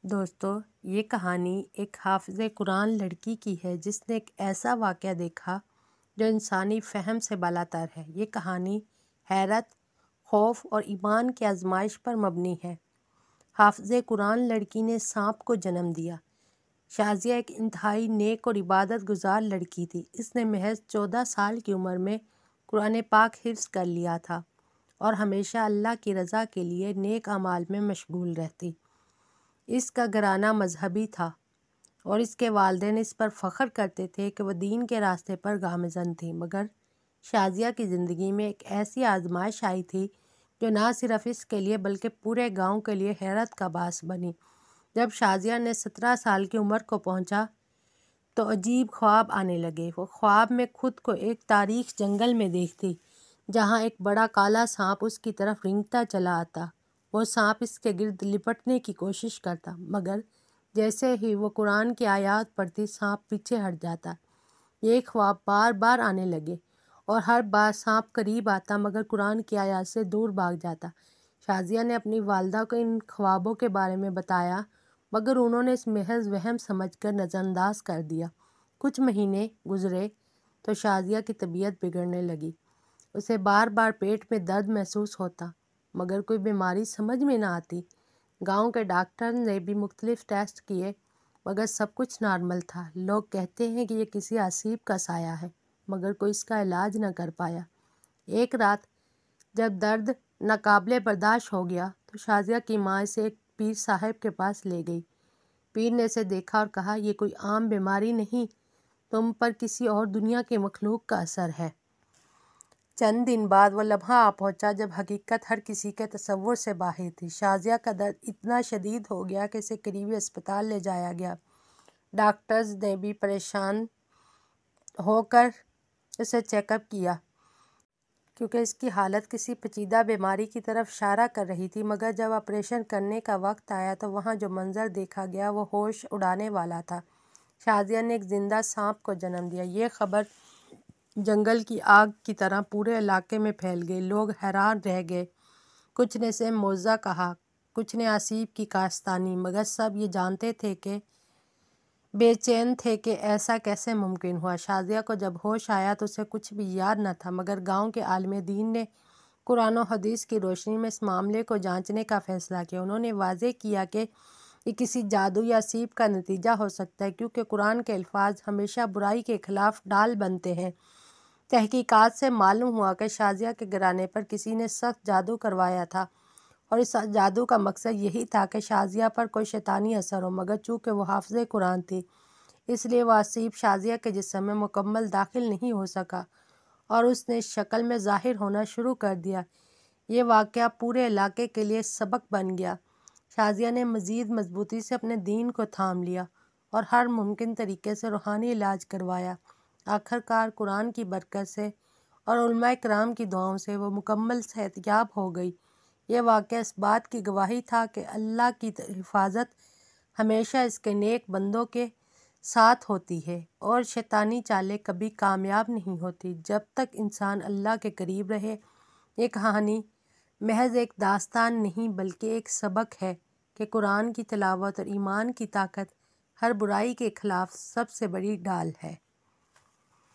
دوستو، یہ کہانی ایک حافظ قرآن لڑکی کی ہے جس نے ایک ایسا واقعہ دیکھا جو انسانی فہم سے بالاتر ہے۔ یہ کہانی حیرت، خوف اور ایمان کی آزمائش پر مبنی ہے۔ حافظ قرآن لڑکی نے سانپ کو جنم دیا۔ شازیہ ایک انتہائی نیک اور عبادت گزار لڑکی تھی۔ اس نے محض 14 سال کی عمر میں قرآن پاک حفظ کر لیا تھا اور ہمیشہ اللہ کی رضا کے لیے نیک اعمال میں مشغول رہتی۔ اس کا گھرانہ مذہبی تھا اور اس کے والدین اس پر فخر کرتے تھے کہ وہ دین کے راستے پر گامزن تھی، مگر شازیہ کی زندگی میں ایک ایسی آزمائش آئی تھی جو نہ صرف اس کے لیے بلکہ پورے گاؤں کے لیے حیرت کا باعث بنی۔ جب شازیہ نے 17 سال کی عمر کو پہنچا تو عجیب خواب آنے لگے۔ وہ خواب میں خود کو ایک تاریک جنگل میں دیکھتی جہاں ایک بڑا کالا سانپ اس کی طرف رینگتا چلا آتا۔ وہ سانپ اس کے گرد لپٹنے کی کوشش کرتا، مگر جیسے ہی وہ قرآن کی آیات پڑھتی سانپ پیچھے ہٹ جاتا۔ یہ خواب بار بار آنے لگے اور ہر بار سانپ قریب آتا مگر قرآن کی آیات سے دور بھاگ جاتا۔ شازیہ نے اپنی والدہ کو ان خوابوں کے بارے میں بتایا مگر انہوں نے اس محض وہم سمجھ کر نظر انداز کر دیا۔ کچھ مہینے گزرے تو شازیہ کی طبیعت بگڑنے لگی۔ اسے بار بار پیٹ میں درد محسوس ہوتا مگر کوئی بیماری سمجھ میں نہ آتی۔ گاؤں کے ڈاکٹر نے بھی مختلف ٹیسٹ کیے مگر سب کچھ نارمل تھا۔ لوگ کہتے ہیں کہ یہ کسی عصیب کا سایہ ہے مگر کوئی اس کا علاج نہ کر پایا۔ ایک رات جب درد ناقابل برداشت ہو گیا تو شازیہ کی ماں اسے ایک پیر صاحب کے پاس لے گئی۔ پیر نے اسے دیکھا اور کہا، یہ کوئی عام بیماری نہیں، تم پر کسی اور دنیا کی مخلوق کا اثر ہے۔ چند دن بعد وہ لمحہ آ پہنچا جب حقیقت ہر کسی کے تصور سے باہر تھی۔ شازیہ کا درد اتنا شدید ہو گیا کہ اسے قریبی اسپتال لے جایا گیا۔ ڈاکٹرز نے بھی پریشان ہو کر اسے چیک اپ کیا کیونکہ اس کی حالت کسی پیچیدہ بیماری کی طرف اشارہ کر رہی تھی، مگر جب آپریشن کرنے کا وقت آیا تو وہاں جو منظر دیکھا گیا وہ ہوش اڑانے والا تھا۔ شازیہ نے ایک زندہ سانپ کو جنم دیا۔ یہ خبر جنگل کی آگ کی طرح پورے علاقے میں پھیل گئی۔ لوگ حیران رہ گئے، کچھ نے اسے معجزہ کہا، کچھ نے عصیب کی کاشتانی، مگر سب یہ جانتے تھے کہ بے چین تھے کہ ایسا کیسے ممکن ہوا۔ شازیہ کو جب ہوش آیا تو اسے کچھ بھی یاد نہ تھا، مگر گاؤں کے عالم دین نے قرآن و حدیث کی روشنی میں اس معاملے کو جانچنے کا فیصلہ کیا۔ انہوں نے واضح کیا کہ یہ کسی جادو یا عصیب کا نتیجہ ہو سکتا ہے کیونکہ قرآن کے الفاظ ہمیشہ برائی کے خلاف ڈال بنتے ہیں۔ تحقیقات سے معلوم ہوا کہ شازیہ کے گھرانے پر کسی نے سخت جادو کروایا تھا اور اس جادو کا مقصد یہی تھا کہ شازیہ پر کوئی شیطانی اثر ہو، مگر چونکہ وہ حافظ قرآن تھی اس لیے وہ عصیب شازیہ کے جسم میں مکمل داخل نہیں ہو سکا اور اس نے اس شکل میں ظاہر ہونا شروع کر دیا۔ یہ واقعہ پورے علاقے کے لیے سبق بن گیا۔ شازیہ نے مزید مضبوطی سے اپنے دین کو تھام لیا اور ہر ممکن طریقے سے روحانی علاج کروایا۔ آخرکار قرآن کی برکت سے اور علماء کرام کی دعاؤں سے وہ مکمل صحت یاب ہو گئی۔ یہ واقعہ اس بات کی گواہی تھا کہ اللہ کی حفاظت ہمیشہ اس کے نیک بندوں کے ساتھ ہوتی ہے اور شیطانی چالیں کبھی کامیاب نہیں ہوتی جب تک انسان اللہ کے قریب رہے۔ یہ کہانی محض ایک داستان نہیں بلکہ ایک سبق ہے کہ قرآن کی تلاوت اور ایمان کی طاقت ہر برائی کے خلاف سب سے بڑی ڈال ہے۔